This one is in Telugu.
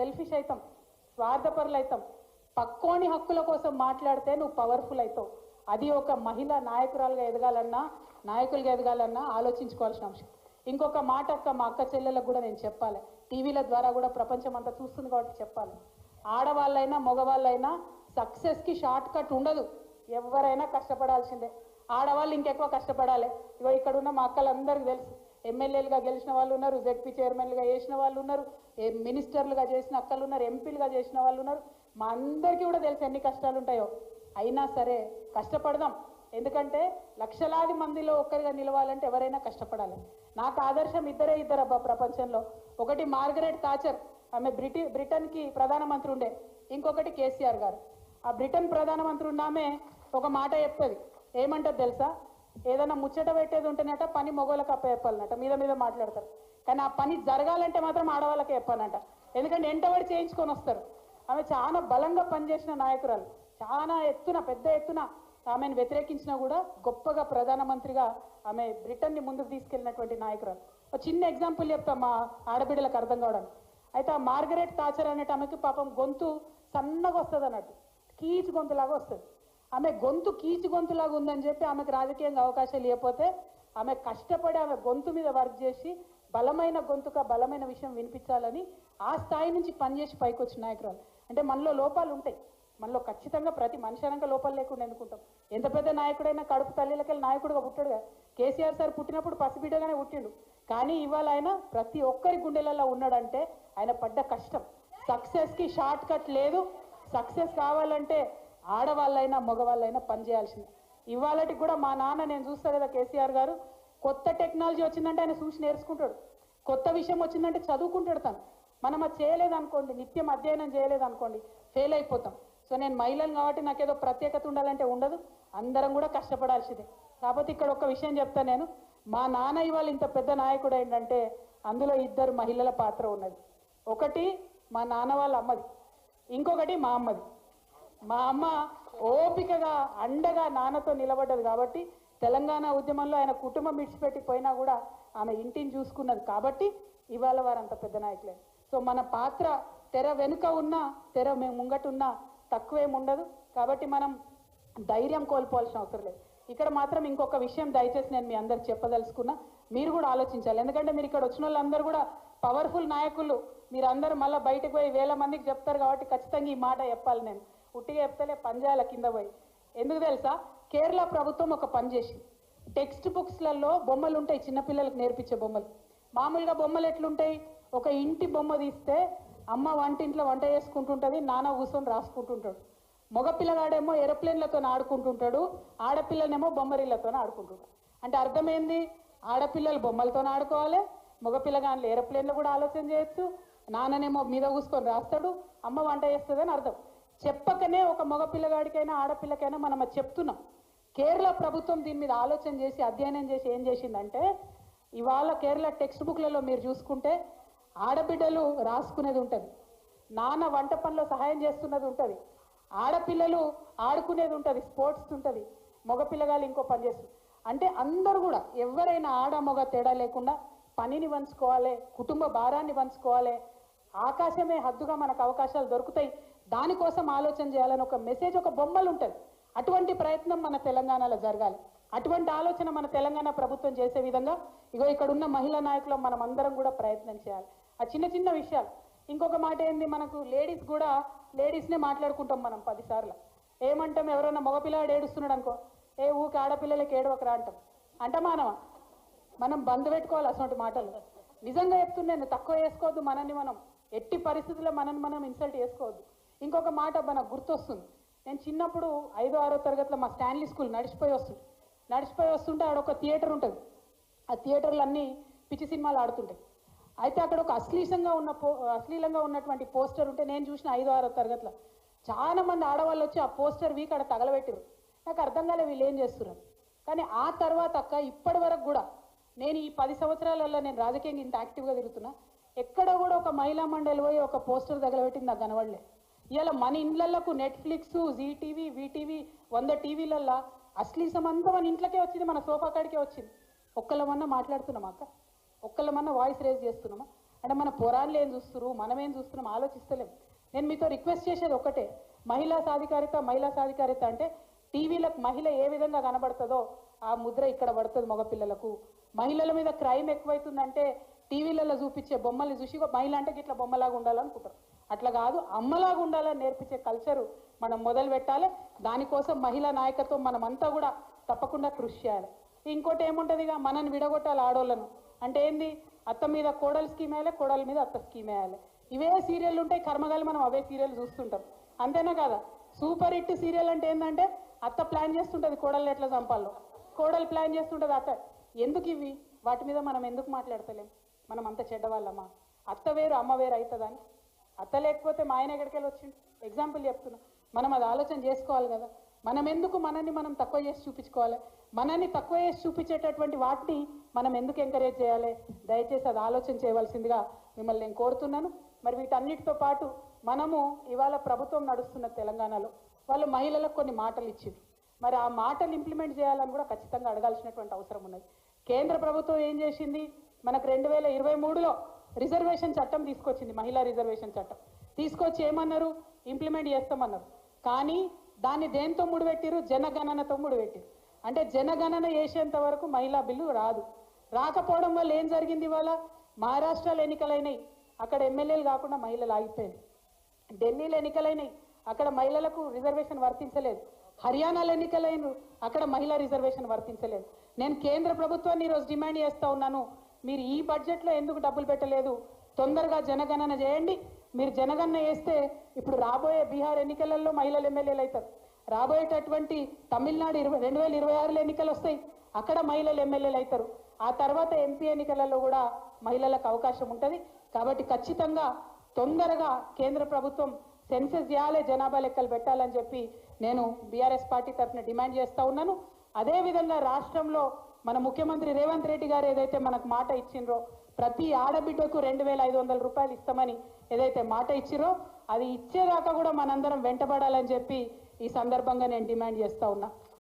సెల్ఫిష్ అవుతాం, స్వార్థపరులు అవుతాం. పక్కోని హక్కుల కోసం మాట్లాడితే నువ్వు పవర్ఫుల్ అవుతావు. అది ఒక మహిళా నాయకురాలుగా ఎదగాలన్నా, నాయకులుగా ఎదగాలన్నా ఆలోచించుకోవాల్సిన అంశం. ఇంకొక మాట అక్క, మా అక్క చెల్లెలకు కూడా నేను చెప్పాలి, టీవీల ద్వారా కూడా ప్రపంచం అంతా చూస్తుంది కాబట్టి చెప్పాలి. ఆడవాళ్ళైనా మగవాళ్ళైనా సక్సెస్కి షార్ట్ కట్ ఉండదు. ఎవరైనా కష్టపడాల్సిందే. ఆడవాళ్ళు ఇంకెక్కువ కష్టపడాలి. ఇగో ఇక్కడ ఉన్న మా అక్కలందరికీ తెలుసు, ఎమ్మెల్యేలుగా గెలిచిన వాళ్ళు ఉన్నారు, జెడ్పీ చైర్మన్లుగా చేసిన వాళ్ళు ఉన్నారు, మినిస్టర్లుగా చేసిన అక్కలు ఉన్నారు, ఎంపీలుగా చేసిన వాళ్ళు ఉన్నారు. మా అందరికీ కూడా తెలుసు ఎన్ని కష్టాలు ఉంటాయో. అయినా సరే కష్టపడదాం. ఎందుకంటే లక్షలాది మందిలో ఒక్కరిగా నిలవాలంటే ఎవరైనా కష్టపడాలి. నాకు ఆదర్శం ఇద్దరబ్బా ప్రపంచంలో. ఒకటి మార్గరెట్ థాచర్, ఆమె బ్రిటన్కి ప్రధానమంత్రి ఉండే. ఇంకొకటి కేసీఆర్ గారు. ఆ బ్రిటన్ ప్రధానమంత్రి ఉన్నామే ఒక మాట చెప్తుంది. ఏమంటది తెలుసా? ఏదైనా ముచ్చట పెట్టేది ఉంటేనట పని మగవాళ్ళకి అప్పచెప్పాలన్నట. మీద మాట్లాడతారు, కానీ ఆ పని జరగాలంటే మాత్రం ఆడవాళ్ళకే చెప్పాలంట. ఎందుకంటే ఎంటబడి చేయించుకొని వస్తారు. ఆమె చాలా బలంగా పనిచేసిన నాయకురాలు. చాలా పెద్ద ఎత్తున ఆమెను వ్యతిరేకించినా కూడా గొప్పగా ప్రధానమంత్రిగా ఆమె బ్రిటన్ని ముందుకు తీసుకెళ్ళినటువంటి నాయకురాలు. ఒక చిన్న ఎగ్జాంపుల్ చెప్తా మా ఆడబిడ్డలకు అర్థం కావడానికి. అయితే ఆ మార్గరెట్ థాచర్ అనేట ఆమెకి పాపం గొంతు సన్నగా వస్తుంది అన్నట్టు, కీచు గొంతులాగా వస్తుంది. ఆమె గొంతు కీచు గొంతులాగా ఉందని చెప్పి ఆమెకు రాజకీయంగా అవకాశాలు ఇవ్వకపోతే ఆమె కష్టపడి ఆమె గొంతు మీద వర్క్ చేసి బలమైన గొంతుక బలమైన విషయం వినిపించాలని ఆ స్థాయి నుంచి పనిచేసి పైకి వచ్చిన నాయకురాలు. అంటే మనలో లోపాలు ఉంటాయి, మనలో ఖచ్చితంగా ప్రతి మనిషి అనక లోపాలు లేకుండా ఎందుకుంటాం. ఎంత పెద్ద నాయకుడైనా కడుపు తల్లిలకెళ్ళి నాయకుడుగా పుట్టాడుగా. కేసీఆర్ సార్ పుట్టినప్పుడు పసిబిడ్డగానే పుట్టిండు, కానీ ఇవాళ ఆయన ప్రతి ఒక్కరి గుండెలలో ఉన్నాడంటే ఆయన పడ్డ కష్టం. సక్సెస్కి షార్ట్ కట్ లేదు. సక్సెస్ కావాలంటే ఆడవాళ్ళైనా మగవాళ్ళైనా పనిచేయాల్సింది. ఇవాళకి కూడా మా నాన్న, నేను చూస్తా కదా కేసీఆర్ గారు, కొత్త టెక్నాలజీ వచ్చిందంటే ఆయన చూసి నేర్చుకుంటాడు. కొత్త విషయం వచ్చిందంటే చదువుకుంటాడు తను. మనం అది చేయలేదనుకోండి, నిత్యం అధ్యయనం చేయలేదనుకోండి, ఫెయిల్ అయిపోతాం. సో నేను మహిళను కాబట్టి నాకేదో ప్రత్యేకత ఉండాలంటే ఉండదు. అందరం కూడా కష్టపడాల్సిందే. కాకపోతే ఇక్కడ ఒక విషయం చెప్తా నేను. మా నాన్న ఇవాళ ఇంత పెద్ద నాయకుడు ఏంటంటే అందులో ఇద్దరు మహిళల పాత్ర ఉన్నది. ఒకటి మా నాన్న వాళ్ళ అమ్మది, ఇంకొకటి మా అమ్మది. మా అమ్మ ఓపికగా అండగా నాన్నతో నిలబడ్డది కాబట్టి తెలంగాణ ఉద్యమంలో ఆయన కుటుంబం విడిచిపెట్టి పోయినా కూడా ఆమె ఇంటిని చూసుకున్నది కాబట్టి ఇవాళ వారంత పెద్ద నాయకులే. సో మన పాత్ర తెర వెనుక ఉన్నా తెర ముంగట ఉన్నా తక్కువేం ఉండదు. కాబట్టి మనం ధైర్యం కోల్పోవాల్సిన అవసరం లేదు. ఇక్కడ మాత్రం ఇంకొక విషయం దయచేసి నేను మీ అందరికి చెప్పదలుచుకున్నా, మీరు కూడా ఆలోచించాలి. ఎందుకంటే మీరు ఇక్కడ వచ్చిన వాళ్ళందరూ కూడా పవర్ఫుల్ నాయకులు. మీరు అందరూ మళ్ళీ బయటకు పోయి 1000 మందికి చెప్తారు కాబట్టి ఖచ్చితంగా ఈ మాట చెప్పాలి. నేను ఉట్టిగా చెప్తలే, పంజాల కింద పోయి. ఎందుకు తెలుసా? కేరళ ప్రభుత్వం ఒక పని చేసి టెక్స్ట్ బుక్స్లలో బొమ్మలు ఉంటాయి, చిన్నపిల్లలకు నేర్పించే బొమ్మలు. మామూలుగా బొమ్మలు ఎట్లుంటాయి? ఒక ఇంటి బొమ్మ తీస్తే అమ్మ వంటింట్లో వంట చేసుకుంటుంటుంది, నాన్న కూర్చొని రాసుకుంటుంటాడు. మగపిల్లగాడేమో ఏరోప్లేన్లతో ఆడుకుంటుంటాడు, ఆడపిల్లనేమో బొమ్మరిళ్లతో ఆడుకుంటుంటాడు. అంటే అర్థమైంది, ఆడపిల్లలు బొమ్మలతో ఆడుకోవాలి, మగపిల్లగాళ్ళు ఏరోప్లేన్లో కూడా ఆలోచన చేయొచ్చు, నాన్ననేమో మీద కూసుకొని రాస్తాడు, అమ్మ వంట చేస్తుందని అర్థం. చెప్పకనే ఒక మగపిల్లగాడికైనా ఆడపిల్లకైనా మనం అది చెప్తున్నాం. కేరళ ప్రభుత్వం దీని మీద ఆలోచన చేసి అధ్యయనం చేసి ఏం చేసిందంటే, ఇవాళ కేరళ టెక్స్ట్ బుక్లలో మీరు చూసుకుంటే ఆడబిడ్డలు రాసుకునేది ఉంటుంది, నాన్న వంట పనిలో సహాయం చేస్తున్నది ఉంటుంది, ఆడపిల్లలు ఆడుకునేది ఉంటుంది, స్పోర్ట్స్ ఉంటుంది, మగపిల్లగాళ్ళు ఇంకో పని చేస్తుంది. అంటే అందరూ కూడా ఎవరైనా ఆడ మగ తేడా లేకుండా పనిని పంచుకోవాలి, కుటుంబ భారాన్ని పంచుకోవాలి, ఆకాశమే హద్దుగా మనకు అవకాశాలు దొరుకుతాయి, దానికోసం ఆలోచన చేయాలని ఒక మెసేజ్, ఒక బొమ్మలు ఉంటుంది. అటువంటి ప్రయత్నం మన తెలంగాణలో జరగాలి. అటువంటి ఆలోచన మన తెలంగాణ ప్రభుత్వం చేసే విధంగా ఇగో ఇక్కడ ఉన్న మహిళా నాయకులు మనం అందరం కూడా ప్రయత్నం చేయాలి. ఆ చిన్న చిన్న విషయాలు. ఇంకొక మాట ఏంది, మనకు లేడీస్ కూడా లేడీస్నే మాట్లాడుకుంటాం మనం 10 సార్లు. ఏమంటాం? ఎవరైనా మగపిల్లాడు ఏడుస్తున్నాడు అనుకో, ఏ ఊకి ఆడపిల్లలకి ఏడవకరా అంటాం. అంటమానమా? మనం బంద్ పెట్టుకోవాలి అసలు మాటలు. నిజంగా చెప్తున్నాను, తక్కువ చేసుకోవద్దు మనల్ని మనం. ఎట్టి పరిస్థితుల్లో మనల్ని మనం ఇన్సల్ట్ చేసుకోవద్దు. ఇంకొక మాట మనకు గుర్తొస్తుంది. నేను చిన్నప్పుడు 5వ 6వ తరగతిలో మా స్టాన్లీ స్కూల్ నడిచిపోయి వస్తుంటే ఆడ ఒక థియేటర్ ఉంటుంది. ఆ థియేటర్లు అన్నీ పిచ్చి సినిమాలు ఆడుతుంటాయి. అయితే అక్కడ ఒక అశ్లీలంగా ఉన్నటువంటి పోస్టర్ ఉంటే నేను చూసిన 5వ 6వ తరగతిలో చాలా మంది ఆడవాళ్ళు వచ్చి ఆ పోస్టర్ వీక్ ఆడ తగలబెట్టారు. నాకు అర్థం కాలే వీళ్ళు ఏం చేస్తున్నారు. కానీ ఆ తర్వాత ఇప్పటి వరకు కూడా నేను ఈ 10 సంవత్సరాలలో నేను రాజకీయంగా ఇంత యాక్టివ్గా తిరుగుతున్నా, ఎక్కడ కూడా ఒక మహిళా మండలి పోయి ఒక పోస్టర్ తగలబెట్టింది నాకు కనబడలే. ఇవాళ మన ఇండ్లకు నెట్ఫ్లిక్స్, జీటీవీ, వీటీవీ 100 టీవీలల్లో అశ్లీసం అంతా మన ఇంట్లోకే వచ్చింది, మన సోఫా కాడికే వచ్చింది. ఒక్కళ్ళమన్నా మాట్లాడుతున్నామా అక్క? ఒక్కళ్ళమన్నా వాయిస్ రేజ్ చేస్తున్నామా? అంటే మన పురాణాలు ఏం చూస్తున్నారు, మనం ఏం చూస్తున్నాం ఆలోచిస్తలేం. నేను మీతో రిక్వెస్ట్ చేసేది ఒకటే, మహిళా సాధికారిత అంటే టీవీలకు మహిళ ఏ విధంగా కనబడుతుందో ఆ ముద్ర ఇక్కడ పడుతుంది మగపిల్లలకు. మహిళల మీద క్రైమ్ ఎక్కువైతుందంటే టీవీలలో చూపించే బొమ్మల్ని చూసి మహిళ అంటే ఇట్లా బొమ్మలాగా ఉండాలనుకుంటారు. అట్లా కాదు, అమ్మలాగా ఉండాలని నేర్పించే కల్చరు మనం మొదలు పెట్టాలి. దానికోసం మహిళా నాయకత్వం మనమంతా కూడా తప్పకుండా కృషి చేయాలి. ఇంకోటి ఏముంటుంది, ఇక మనని విడగొట్టాలి ఆడోళ్ళను. అంటే ఏంది, అత్త మీద కోడలు స్కీమ్ వేయాలి, కోడల మీద అత్త స్కీమ్ వేయాలి. ఇవే సీరియల్ ఉంటాయి, కర్మగాలి మనం అవే సీరియల్ చూస్తుంటాం. అంతేనా కదా? సూపర్ హిట్ సీరియల్ అంటే ఏంటంటే అత్త ప్లాన్ చేస్తుంటుంది కోడల్ని ఎట్లా చంపాలో, కోడలు ప్లాన్ చేస్తుంటుంది అత్త. ఎందుకు ఇవి? వాటి మీద మనం ఎందుకు మాట్లాడతలేం? మనం అంత చెడ్డవాళ్ళమా? అత్త వేరు అమ్మ వేరు అవుతుందని? అత్త లేకపోతే మా ఆయన ఎక్కడికి వెళ్ళి వచ్చిండు? ఎగ్జాంపుల్ చెప్తున్నా. మనం అది ఆలోచన చేసుకోవాలి కదా. మనం ఎందుకు మనల్ని మనం తక్కువ చేసి చూపించుకోవాలి? మనల్ని తక్కువ చేసి చూపించేటటువంటి వాటిని మనం ఎందుకు ఎంకరేజ్ చేయాలి? దయచేసి అది ఆలోచన చేయవలసిందిగా మిమ్మల్ని నేను కోరుతున్నాను. మరి వీటన్నిటితో పాటు మనము ఇవాళ ప్రభుత్వం నడుస్తున్న తెలంగాణలో వాళ్ళు మహిళలకు కొన్ని మాటలు ఇచ్చారు. మరి ఆ మాటలు ఇంప్లిమెంట్ చేయాలని కూడా ఖచ్చితంగా అడగాల్సినటువంటి అవసరం ఉన్నది. కేంద్ర ప్రభుత్వం ఏం చేసింది? మనకు 2023లో రిజర్వేషన్ చట్టం తీసుకొచ్చింది, మహిళా రిజర్వేషన్ చట్టం తీసుకొచ్చి ఏమన్నారు? ఇంప్లిమెంట్ చేస్తామన్నారు. కానీ దాన్ని దేంతో ముడిపెట్టిరు? జనగణనతో ముడిపెట్టిరు. అంటే జనగణన చేసేంత వరకు మహిళా బిల్లు రాదు. రాకపోవడం వల్ల ఏం జరిగింది? ఇవాళ మహారాష్ట్రలో ఎన్నికలైనాయి, అక్కడ ఎమ్మెల్యేలు కాకుండా మహిళలు ఆగిపోయింది. ఢిల్లీలో ఎన్నికలైనాయి, అక్కడ మహిళలకు రిజర్వేషన్ వర్తించలేదు. హర్యానాలో ఎన్నికలైన, అక్కడ మహిళా రిజర్వేషన్ వర్తించలేదు. నేను కేంద్ర ప్రభుత్వాన్ని ఈరోజు డిమాండ్ చేస్తూ ఉన్నాను, మీరు ఈ బడ్జెట్లో ఎందుకు డబ్బులు పెట్టలేదు? తొందరగా జనగణన చేయండి. మీరు జనగణన చేస్తే ఇప్పుడు రాబోయే బీహార్ ఎన్నికలలో మహిళలు ఎమ్మెల్యేలు అవుతారు. రాబోయేటటువంటి తమిళనాడు 2026లో ఎన్నికలు వస్తాయి, అక్కడ మహిళలు ఎమ్మెల్యేలు అవుతారు. ఆ తర్వాత ఎంపీ ఎన్నికలలో కూడా మహిళలకు అవకాశం ఉంటుంది. కాబట్టి ఖచ్చితంగా తొందరగా కేంద్ర ప్రభుత్వం సెన్సెస్ చేయాలి, జనాభా లెక్కలు పెట్టాలని చెప్పి నేను బీఆర్ఎస్ పార్టీ తరఫున డిమాండ్ చేస్తూ ఉన్నాను. అదేవిధంగా రాష్ట్రంలో మన ముఖ్యమంత్రి రేవంత్ రెడ్డి గారు ఏదైతే మనకు మాట ఇచ్చిండ్రో, ప్రతి ఆడబిడ్డకు 2500 రూపాయలు ఇస్తామని ఏదైతే మాట ఇచ్చిరో, అది ఇచ్చేదాకా కూడా మనందరం వెంటబడాలని చెప్పి ఈ సందర్భంగా నేను డిమాండ్ చేస్తూ ఉన్నా.